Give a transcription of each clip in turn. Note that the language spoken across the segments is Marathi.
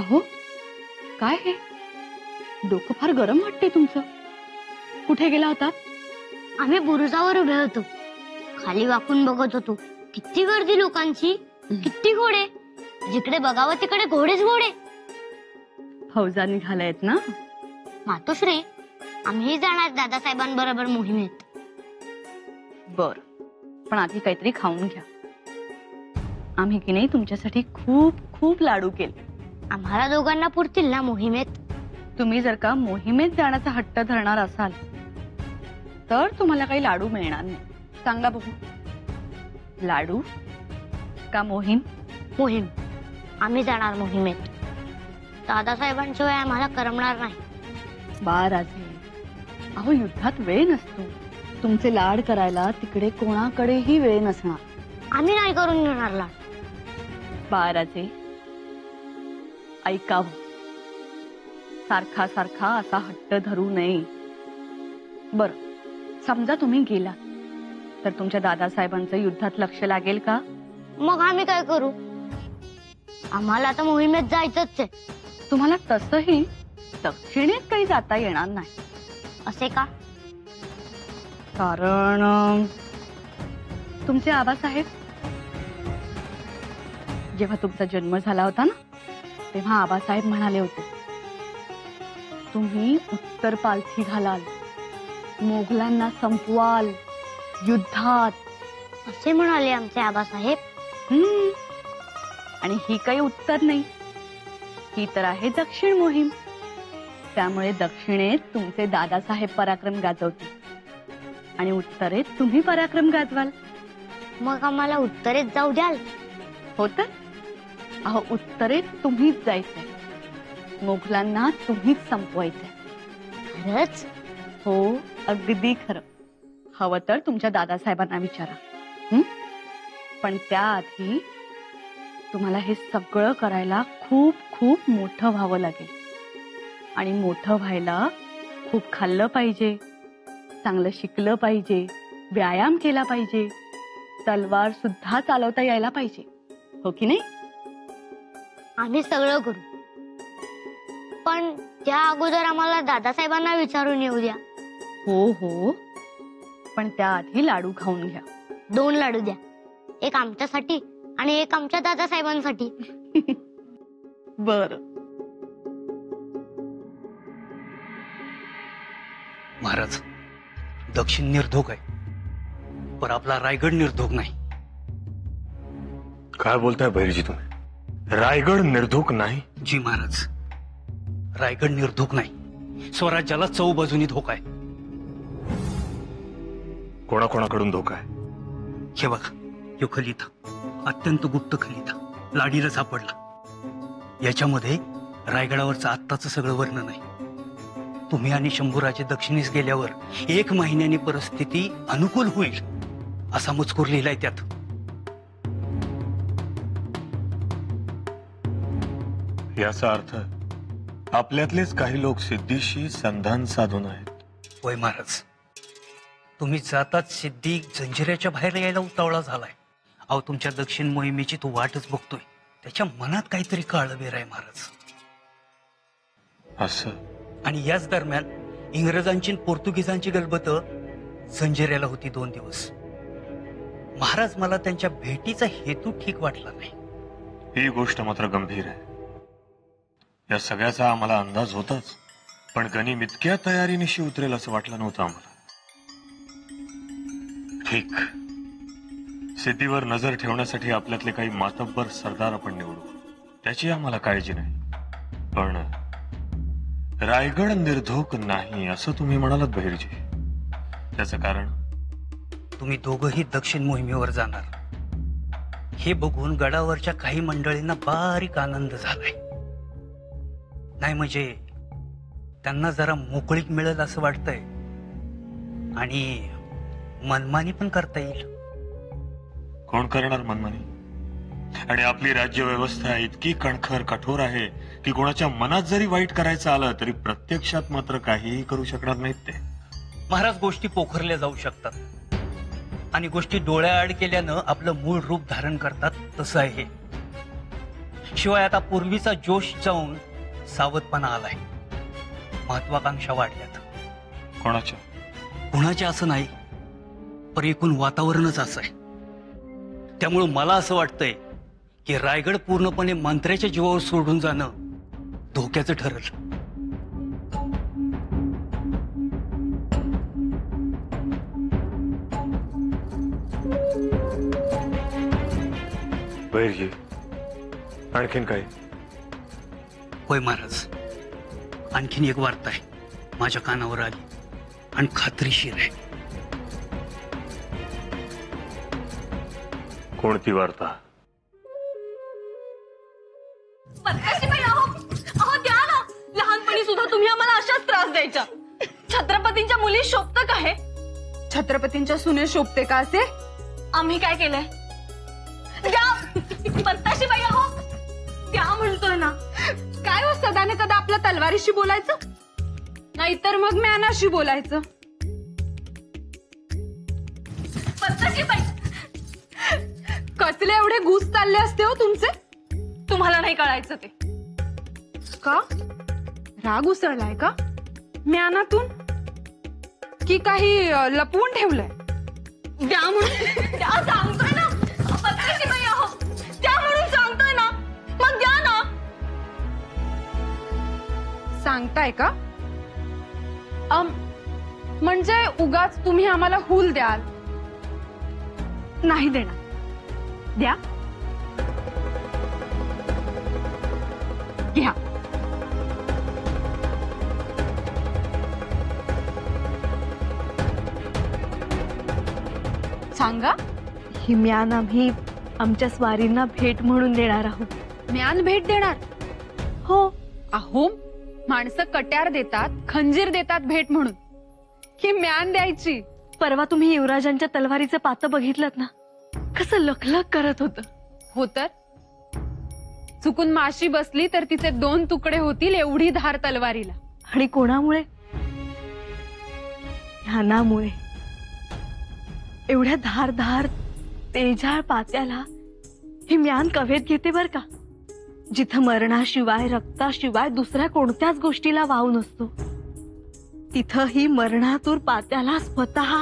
अहो काय हे, डोकं फार गरम वाटते तुमचं. कुठे गेला होता? आम्ही बुरुजावर उभे होतो. खाली वाकून बघत होतो. किती गर्दी लोकांची, किती घोडे. जिकडे बघावं तिकडे घोडेच घोडे. फौजा निघालायत ना? मातोश्री, आम्ही जाणार दादासाहेबांबरोबर मोहिमेत. बर, पण आधी काहीतरी खाऊन घ्या. आम्ही की नाही तुमच्यासाठी खूप खूप लाडू केले. आम्हाला दोघांना पुरतील ना मोहिमेत? तुम्ही जर का मोहिमेत जाण्याचा हट्ट धरणार असाल तर तुम्हाला काही लाडू मिळणार नाही. सांगा बघू, लाडू का मोहीम? मोहीम. आम्ही जाणार मोहिमेत. दादासाहेबांशिवाय आम्हाला करमणार नाही. बाळराजे, अहो युद्धात वेळ नसतो. तुमचे लाड करायला तिकडे कोणाकडेही वेळ नसणार. आम्ही नाही करून घेणार लाड. बाळराजे, ऐकावं. सारखा सारखा असा हट्ट धरू नये. बर, समजा तुम्ही गेला तर तुमच्या दादासाहेबांचं युद्धात लक्ष लागेल का? मग आम्ही काय करू? आम्हाला आता मोहिमेत जायचंच आहे. तुम्हाला तसंही दक्षिणेत काही जाता येणार नाही. असे का? कारण तुमचे आबासाहेब जेव्हा तुमचा जन्म झाला होता ना, तेव्हा आबासाहेब म्हणाले होते, तुम्ही उत्तर पालथी घालाल, मोगलांना संपवाल युद्धात. असे म्हणाले आमचे आबासाहेब? आणि ही काही उत्तर नाही, ही तर आहे दक्षिण मोहीम. त्यामुळे दक्षिणेत तुमचे दादासाहेब पराक्रम गाजवतील आणि उत्तरेत तुम्ही पराक्रम गाजवाल. मग आम्हाला उत्तरेत जाऊ द्याल? होत? अहो, उत्तरेत तुम्हीच जायचंय, मोगलांना तुम्हीच संपवायचंय. खरंच? हो, अगदी खरं. हवं तर तुमच्या दादासाहेबांना विचारा. पण त्याआधी तुम्हाला हे सगळं करायला खूप खूप मोठं व्हावं लागेल. आणि मोठं व्हायला खूप खाल्लं पाहिजे, चांगलं शिकलं पाहिजे, व्यायाम केला पाहिजे, तलवार सुद्धा चालवता यायला पाहिजे. हो की नाही? आम्ही सगळं करू, पण त्या अगोदर आम्हाला दादासाहेबांना विचारून येऊ द्या. हो हो, पण त्याआधी लाडू खाऊन घ्या. 2 लाडू द्या. एक आमच्यासाठी आणि एक आमच्या दादासाहेबांसाठी. बर. महाराज, दक्षिण निर्धोक आहे, पण आपला रायगड निर्धोक नाही. काय बोलताय भैरजी तुम्ही? रायगड निर्धोक नाही? जी महाराज, रायगड निर्धोक नाही. स्वराज्याला चौबाजूनी धोका आहे. कोणाकोणाकडून धोका आहे? हे बघा, यो खलिता, अत्यंत गुप्त खलिता, लाडीला सापडला. याच्यामध्ये रायगडावरचं आत्ताचं सगळं वर्णन आहे. तुम्ही आणि शंभूराजे दक्षिणेस गेल्यावर 1 महिन्याने परिस्थिती अनुकूल होईल असा मजकूर लिहिलाय त्यात. याचा अर्थ आपल्यातलेच काही लोक सिद्धीशी संधान साधून आहेत. होय महाराज, तुम्ही जाताच सिद्धी जंजिऱ्याच्या बाहेर यायला उतावळा झालाय. अहो, तुमच्या दक्षिण मोहिमेची तो वाटच बघतोय. त्याच्या मनात काहीतरी काळबेर आहे महाराज. असं? आणि याच दरम्यान इंग्रजांची पोर्तुगीजांची गलबत जंजिऱ्याला होती 2 दिवस. महाराज, मला त्यांच्या भेटीचा हेतू ठीक वाटला नाही. ही गोष्ट मात्र गंभीर आहे. या सगळ्याचा आम्हाला अंदाज होताच, पण गनिम इतक्या तयारीनिशी उतरेल असं वाटलं नव्हतं आम्हाला. ठीक, सिद्धीवर नजर ठेवण्यासाठी आपल्यातले काही मातब्बर सरदार आपण निवडू, त्याची आम्हाला काळजी नाही. पण रायगड निर्धोक नाही असं तुम्ही म्हणालात बहिर्जी, त्याचं कारण? तुम्ही दोघंही दक्षिण मोहिमेवर जाणार हे बघून गडावरच्या काही मंडळींना बारीक आनंद झालाय. नाही म्हणजे त्यांना जरा मोकळीक मिळेल असं वाटतंय आणि मनमानी पण करता येईल. कोण करणार मनमानी? आणि आपली राज्य व्यवस्था इतकी कणखर कठोर आहे की कोणाच्या मनात जरी वाईट करायचं आलं तरी प्रत्यक्षात मात्र काहीही करू शकणार नाहीत ते. महाराज, गोष्टी पोखरल्या जाऊ शकतात आणि गोष्टी डोळ्याआड केल्यानं आपलं मूळ रूप धारण करतात, तसं आहे. शिवाय आता पूर्वीचा जोश जाऊन सावधपणा आलाय. महत्वाकांक्षा वाढल्यात. कोणाच्या? कुणाच्या असं नाही, पण एकूण वातावरणच असं आहे. त्यामुळं मला असं वाटतंय की रायगड पूर्णपणे मंत्र्याच्या जीवावर सोडून जाणं धोक्याचं ठरलं. वैरजी, आणखीन काय? होय महाराज, आणखीन एक वार्ता आहे माझ्या कानावर आली आणि खात्रीशीर आहे. कोणती वार्ता? लहानपणी सुद्धा तुम्ही आम्हाला अशाच त्रास द्यायचा. छत्रपतींच्या मुली शोभत का हे? छत्रपतींच्या सुने शोभते का असे? आम्ही काय केलंय? पत्ताशी बाई आहो, त्या म्हणतोय ना. काय हो, सदाने कदा आपल्या तलवारीशी बोलायचं, नाहीतर मग म्यानाशी बोलायचं. पत्ताशी बाई, कसले एवढे घुस चालले असते हो तुमचे? तुम्हाला नाही कळायचं ते का? राग उसळलाय का म्यानातून, की काही लपवून ठेवलंय? द्या म्हणून द्या सांगतोय ना. पत्ताशी बाई आहो, द्या म्हणून सांगतोय ना, मग द्या ना. सांगताय का? म्हणजे उगाच तुम्ही आम्हाला हूल द्याल? नाही देणार. द्या, घ्या. सांगा. ही म्यान आम्ही आमच्या स्वारींना भेट म्हणून देणार आहोत. म्यान भेट देणार? हो. अहो, माणसं कट्यार देतात, खंजीर देतात भेट म्हणून, की म्यान द्यायची? परवा तुम्ही युवराजांच्या तलवारीचं पातं बघितलं ना, कसं लखलख करत होतं. हो तर, चुकून माशी बसली तर तिचे 2 तुकडे होतील एवढी धार तलवारीला. आणि कोणामुळे? ह्यानामुळे. एवढ्या धारधार तेजाळ पात्याला ही म्यान कवेत घेते बर का, जिथं मरणाशिवाय रक्ताशिवाय दुसऱ्या कोणत्याच गोष्टीला वाव नसतो. तिथं ही मरणातूर पात्याला स्वतः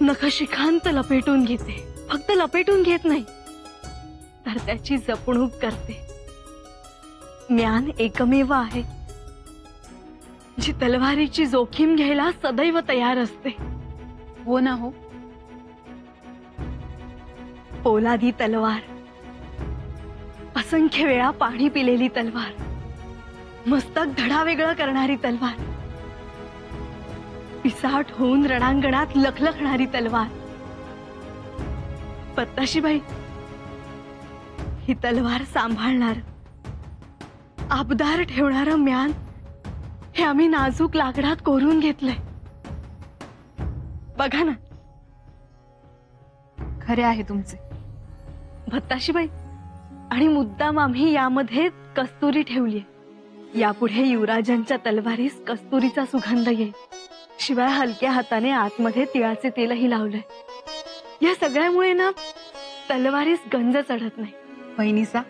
नखशिखांत लपेटून घेते. फक्त लपेटून घेत नाही, तर त्याची जपणूक करते. म्यान एकमेव आहे जी तलवारीची जोखीम घ्यायला सदैव तयार असते. हो ना हो. पोलादी तलवार, असंख्य वेळा पाणी पिलेली तलवार, मस्तक धडा वेगळं करणारी तलवार, पिसाट होऊन रणांगणात लखलखणारी तलवार. पत्ताशीबाई, ही तलवार सांभाळणार, आबदार ठेवणारं म्यान हे आम्ही नाजूक लाकडात कोरून घेतलंय. बघा ना. खरे आहे तुमचे भत्ताशीबाई, आणि मुद्दाम आम्ही यामध्ये कस्तुरी ठेवलीये. यापुढे युवराजांच्या तलवारीस कस्तुरीचा सुगंध येईल. शिवाय हलक्या हाताने आतमध्ये तिळाचे तेलही लावलंय. या सगळ्यामुळे ना तलवारीस गंज चढत नाही. बहिणीसा,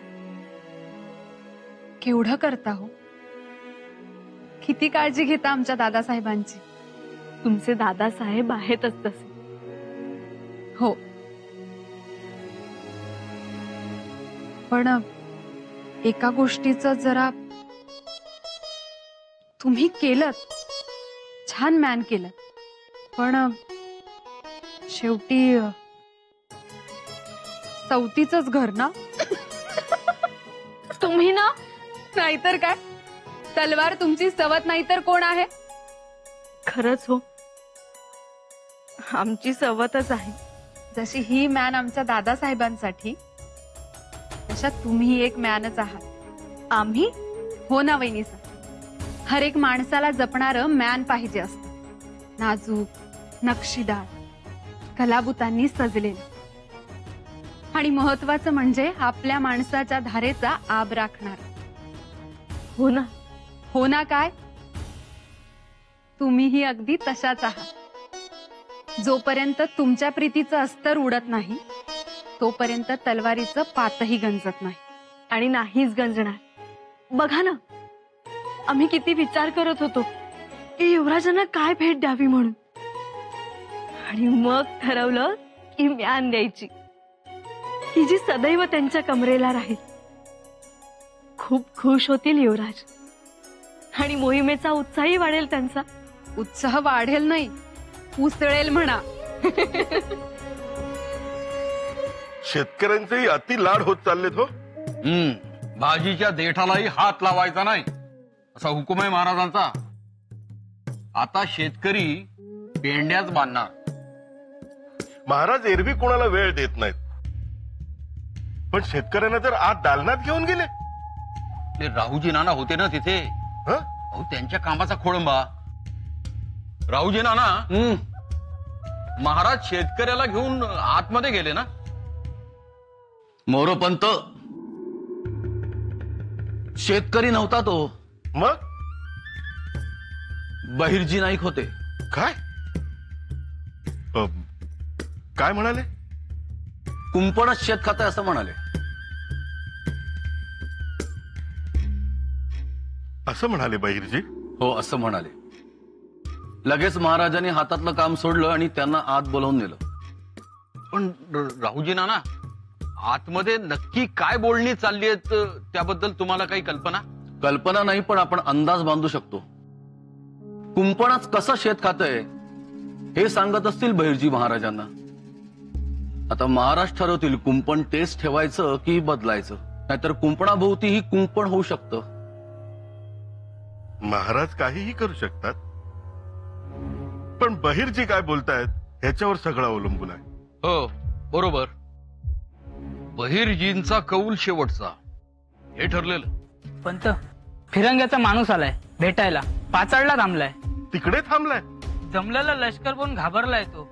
केवढं करता हो, किती काळजी घेता आमच्या दादासाहेबांची. तुमचे दादासाहेब आहेतच तसे. हो, पण एका गोष्टीचं जरा तुम्ही केलं, छान मॅन केलं, पण शेवटी सवतीचंच घर ना. तुम्ही ना, नाहीतर काय, तलवार तुमची सवत नाही तर कोण आहे? खरंच हो, आमची सवतच आहे. जशी ही मॅन आमच्या दादासाहेबांसाठी, तशा तुम्ही एक मॅनच आहात. आम्ही? हो ना वहिनीसा. हर एक माणसाला जपणारं मॅन पाहिजे असतं. नाजूक, नक्षीदार, कलाबुतांनी सजलेलं. आणि महत्वाचं म्हणजे आपल्या माणसाच्या धारेचा आब राखणार. हो ना. हो ना काय, तुम्हीही अगदी तशाच आहात. जोपर्यंत तुमच्या प्रीतीचं अस्तर उडत नाही, तोपर्यंत तलवारीचं पातही गंजत नाही. आणि नाहीच गंजणार. बघा ना, आम्ही किती विचार करत होतो की युवराजांना काय भेट द्यावी म्हणून, आणि मग ठरवलं की म्यान द्यायची, की जी सदैव त्यांच्या कमरेला राहील. खूप खुश होतील युवराज, आणि मोहिमेचा उत्साहही वाढेल त्यांचा. उत्साह वाढेल नाही, उसळेल म्हणा. शेतकऱ्यांचेही अति लाड होत चाललेत हो. भाजीच्या देठालाही हात लावायचा नाही असा हुकूम आहे महाराजांचा. आता शेतकरी पेंड्याच बांधणार. महाराज एरवी कोणाला वेळ देत नाहीत, पण शेतकऱ्यांना तर आत दालनात घेऊन गेले. ते राहूजी नाना होते ना तिथे, हं? अहो त्यांच्या कामाचा खोळंबा. राहूजी नाना महाराज शेतकऱ्याला घेऊन आतमध्ये गेले ना. मोरोपंत शेतकरी नव्हता तो, मग बहिर्जी नाईक होते. काय काय म्हणाले? कुंपणच शेत खाते असं म्हणाले. असं म्हणाले बहिर्जी? हो असं म्हणाले. लगेच महाराजांनी हातातलं काम सोडलं आणि त्यांना आत बोलावून नेलं. पण राहूजी नाना, आतमध्ये नक्की काय बोलणी चालली आहेत त्याबद्दल तुम्हाला काही कल्पना? कल्पना नाही, पण आपण अंदाज बांधू शकतो. कुंपणच कसं शेत खातंय हे सांगत असतील बहिर्जी महाराजांना. आता महाराज ठरवतील कुंपण तेच ठेवायचं की बदलायचं, नाहीतर कुंपणाभोवतीही कुंपण होऊ शकतं. महाराज काहीही करू शकतात, पण बहिर्जी काय बोलतायत ह्याच्यावर सगळं अवलंबून आहे. हो बरोबर. बहिर्जींचा कौल शेवटचा हे ठरलेलं. पंत, फिरंग्याचा माणूस आलाय भेटायला, पाचाडला थांबलाय. तिकडे थांबलाय? जमलेला लष्कर पण घाबरलाय तो,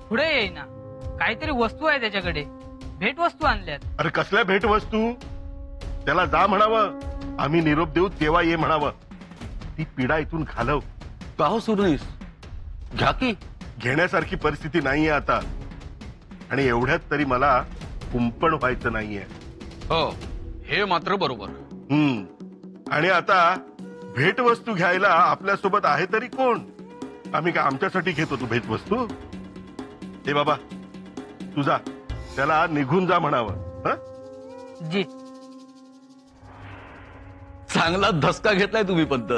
पुढे येईना. काहीतरी वस्तू आहे त्याच्याकडे, भेट वस्तू आणल्यात. अरे कसल्या भेट वस्तू? त्याला जा म्हणावं, आम्ही निरोप देऊ तेव्हा ये म्हणावं. ती पिढा इथून घालव. का हो सुरनीस, घ्या की. घेण्यासारखी परिस्थिती नाहीये आता, आणि एवढ्यात तरी मला कुंपण व्हायचं नाहीये. हो हे मात्र बरोबर. आणि आता भेटवस्तू घ्यायला आपल्यासोबत आहे तरी कोण? आम्ही का आमच्यासाठी घेतो तू भेटवस्तू? हे बाबा तुझा त्याला निघून जा म्हणावं. हं? जी. चांगला धसका घेतलाय तुम्ही पंत.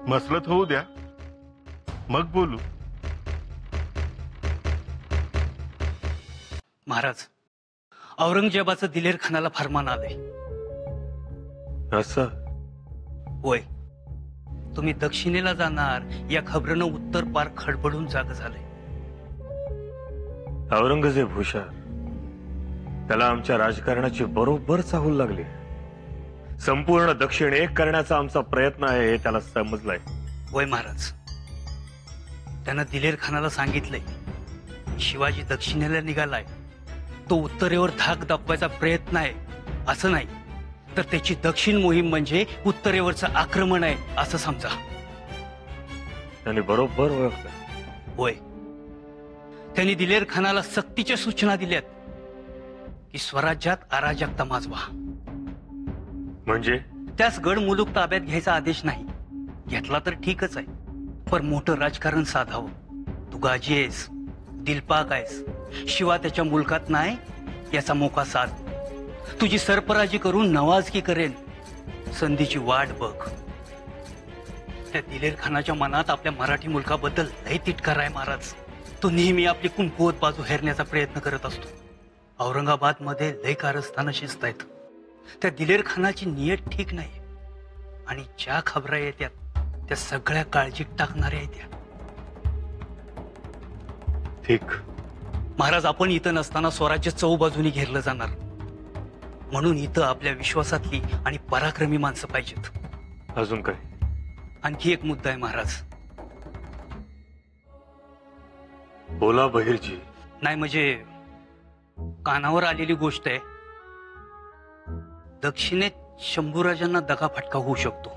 मसलत होऊ द्या, मग बोलू. महाराज, औरंगजेबाचं दिलेर खानाला फरमान आलंय. असं? होय, तुम्ही दक्षिणेला जाणार या खबरनं उत्तर पार खडबडून जाग झालंय. औरंगजेब हुशार, त्याला आमच्या राजकारणाची बरोबर चाहूल लागली. संपूर्ण दक्षिण एक करण्याचा आमचा प्रयत्न आहे हे त्याला समजलंय. होय महाराज, त्यानं दिलेर खानाला सांगितलंय शिवाजी दक्षिणेला निघालाय, तो उत्तरेवर धाक दाखवायचा प्रयत्न आहे असं नाही, तर त्याची दक्षिण मोहीम म्हणजे उत्तरेवरचं आक्रमण आहे असं समजा. त्याने बरोबर ओळखलं. होय, त्यांनी दिलेर खानाला सक्तीच्या सूचना दिल्यात की स्वराज्यात अराजकता माजवा. म्हणजे त्यास गड मुलूक ताब्यात घ्यायचा आदेश नाही. घेतला तर ठीकच आहे, पण मोठं राजकारण साधावं. तू गाजी आहेस, दिलपाक आहेस, शिवा त्याच्या मुलकात नाही याचा मोका साध. तुझी सरपराजी करून नवाजकी करेन, संधीची वाट बघ. त्या दिलेर खानाच्या मनात आपल्या मराठी मुलकाबद्दल लय तिटकार आहे महाराज. तो नेहमी आपली कुंकुवत बाजू हेरण्याचा प्रयत्न करत असतो. औरंगाबाद मध्ये लय कारस्थानं शिस्त आहेत. त्या दिलेर खानाची नियत ठीक नाही, आणि ज्या खबरा येत्यात त्या सगळ्या काळजीत टाकणाऱ्या आहेत. ठीक महाराज, आपण इथं नसताना स्वराज्य चौबाजूनी घेरलं जाणार, म्हणून इथं आपल्या विश्वासातली आणि पराक्रमी माणसं पाहिजेत. अजून काय? आणखी एक मुद्दा आहे महाराज. बोला बहिर्जी. नाही म्हणजे कानावर आलेली गोष्ट आहे. दक्षिणेत शंभूराजांना दगाफटका होऊ शकतो.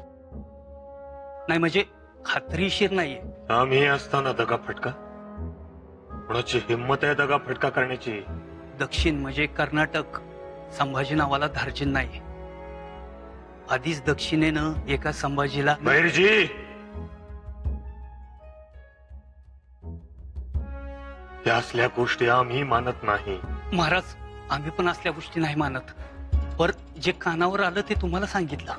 नाही म्हणजे खात्रीशीर नाहीये. आम्ही असताना दगा फटका? कोणाची हिंमत आहे दगा फटका करण्याची? दक्षिण म्हणजे कर्नाटक, संभाजी नावाला धार्जिन नाही. आधीच दक्षिणेनं एका संभाजीला बहिर्जी, त्या असल्या गोष्टी आम्ही मानत नाही. महाराज, आम्ही पण असल्या गोष्टी नाही मानत. पर जे कानावर आलं ते तुम्हाला सांगितलं.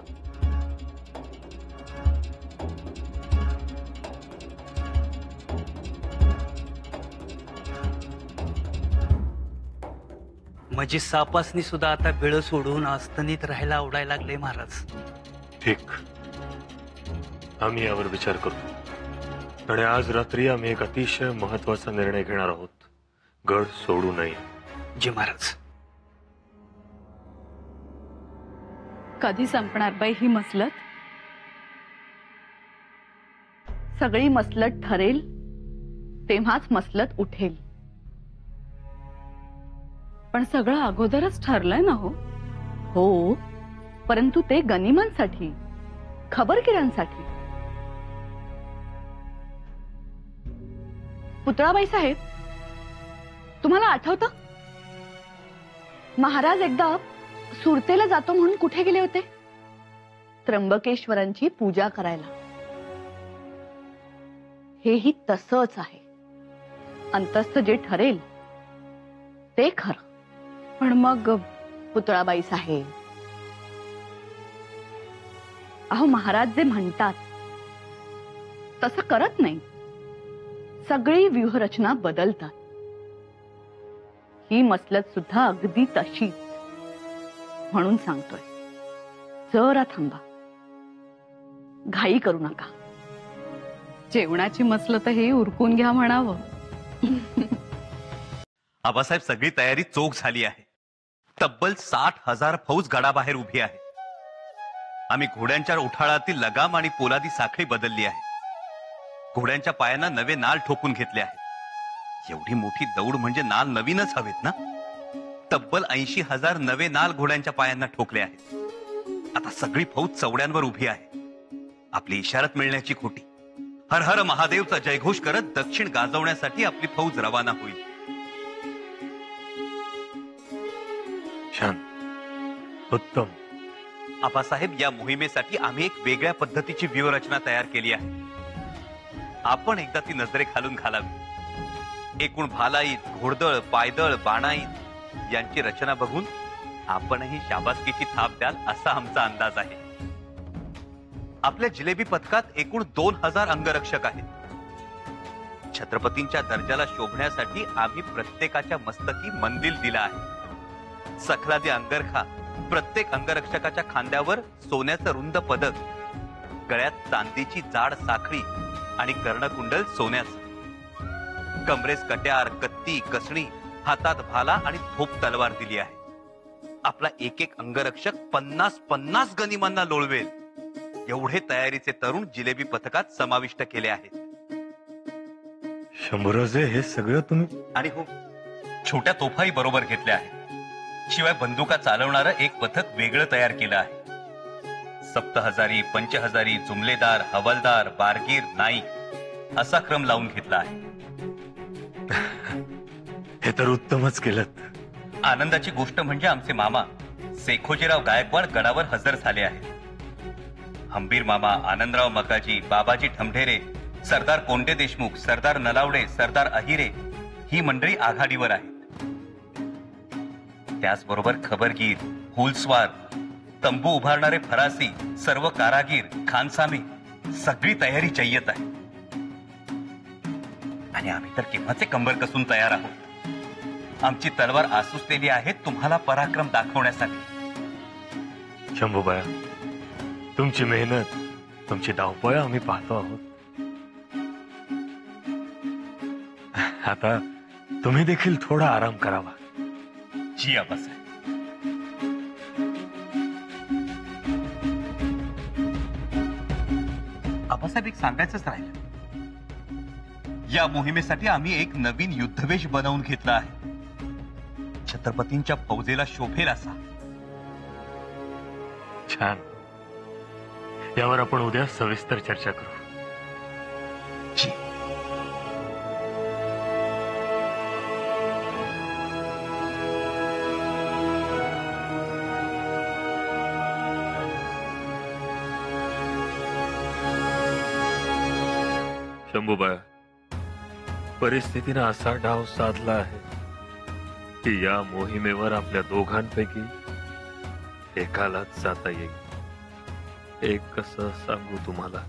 म्हणजे सापासनी सुद्धा आता बेळ सोडून अस्तनीत राहायला आवडायला लागले महाराज. ठीक, आम्ही यावर विचार करू. आणि आज रात्री आम्ही एक अतिशय महत्वाचा निर्णय घेणार आहोत. गड सोडू नये. जी महाराज. कधी संपणार बाई ही मसलत? सगळी मसलत ठरेल तेव्हाच मसलत उठेल. पण सगळं अगोदरच ठरलंय ना हो. हो, परंतु ते गनिमांसाठी, खबरगिरांसाठी. पुतळाबाई साहेब, तुम्हाला आठवतं महाराज एकदा सुरतेला जातो म्हणून कुठे गेले होते? त्र्यंबकेश्वरांची पूजा करायला. हेही तसंच आहे. अंतस्थ जे ठरेल ते खरं. पण मग पुतळाबाई साहेब, अहो महाराज जे म्हणतात तसं करत नाही. सगळी व्यूहरचना बदलतात. ही मसलत सुद्धा अगदी तशीच. म्हणून सांगतोय, जरा थांबा, घाई करू नका. जेवणाची मसलं तर हे उरकून घ्या म्हणावं. आबासाहेब, सगळी तयारी चोख झाली आहे. तब्बल 60,000 फौज गडाबाहेर उभी आहे. आम्ही घोड्यांच्या उठाळातील लगाम आणि पोलादी साखळी बदलली आहे. घोड्यांच्या पायांना नवे नाल ठोकून घेतले आहेत. एवढी मोठी दौड म्हणजे नाल नवीनच हवेत ना. तब्बल 80,000 नवे नाल घोड्यांच्या पायांना ठोकले आहेत. आता सगळी फौज चवड्यांवर उभी आहे. आपली इशारत मिळण्याची खोटी. हर हर महादेवचा जयघोष करत दक्षिण गाजवण्यासाठी आपली फौज रवाना होईल. छान, उत्तम. आबासाहेब, या मोहिमेसाठी आम्ही एक वेगळ्या पद्धतीची व्यूहरचना तयार केली आहे. आपण एकदा ती नजरेखालून घालावी. एकूण भालाईत, घोडदळ, पायदळ, बाणाईत यांची रचना बघून आपणही शाबासकीची थाप द्याल असा आमचा अंदाज आहे. आपल्या जिलेबी पथकात एकूण 2,000 अंगरक्षक आहेत. छत्रपतींच्या दर्जाला शोभण्यासाठी आम्ही प्रत्येकाच्या मस्तकी मंदिल दिला आहे. सखलादी अंगरखा, प्रत्येक अंगरक्षकाच्या खांद्यावर सोन्याचं रुंद पदक, गळ्यात चांदीची जाड साखळी आणि कर्णकुंडल सोन्याचं, कमरेस कट्यार, कत्ती, कसणी, हातात भाला आणि धोप तलवार दिली आहे. आपला एक एक अंगरक्षक 50-50 गनिमांना लोळवेल एवढे तयारीचे तरुण जिलेबी पथकात समाविष्ट केले आहेत. शंभूराजे, हे सगळं तुम्ही? आणि हो, छोट्या तोफाही बरोबर घेतल्या आहेत. शिवाय बंदुका चालवणारं एक पथक वेगळं तयार केलं आहे. सप्तहजारी, पंचहजारी, जुमलेदार, हवालदार, बारगीर, नाईक असा क्रम लावून घेतला आहे. हे तर उत्तमच केलं. आनंदाची गोष्ट म्हणजे आमचे मामा सेखोजीराव गायकवाड गडावर हजर झाले आहेत. हंबीर मामा, आनंदराव मकाजी, बाबाजी ठमढेरे, सरदार कोंडे देशमुख, सरदार नलावडे, सरदार अहिरे ही मंडळी आघाडीवर आहेत. त्याचबरोबर खबरगीर, हुलस्वार, तंबू उभारणारे फरासी, सर्व कारागीर, खानसामे सगळी तयारी जय्यत आहे. आणि आम्ही तर केव्हाचे कंबर कसून तयार आहोत. आमची तलवार आसुसलेली आहे तुम्हाला पराक्रम दाखवण्यासाठी. शंभूबाया, तुमची मेहनत, तुमची धावपळ आम्ही पाहतो आहोत. आता तुम्ही देखील थोडा आराम करावा. जी आबासाहेब. आबासाहेब, एक सांगायचंच राहिलं. या मोहिमेसाठी आम्ही एक नवीन युद्धवेश बनवून घेतला आहे. छत्रपतींच्या फौजेला शोभेल असा. छान. यावर आपण उद्या सविस्तर चर्चा करू. जी. शंभूबाई, परिस्थितीनं असा डाव साधला आहे की या मोहिमेवर आपल्या दोघांपैकी एकालाच जाता येईल. एक कसं सांगू तुम्हाला,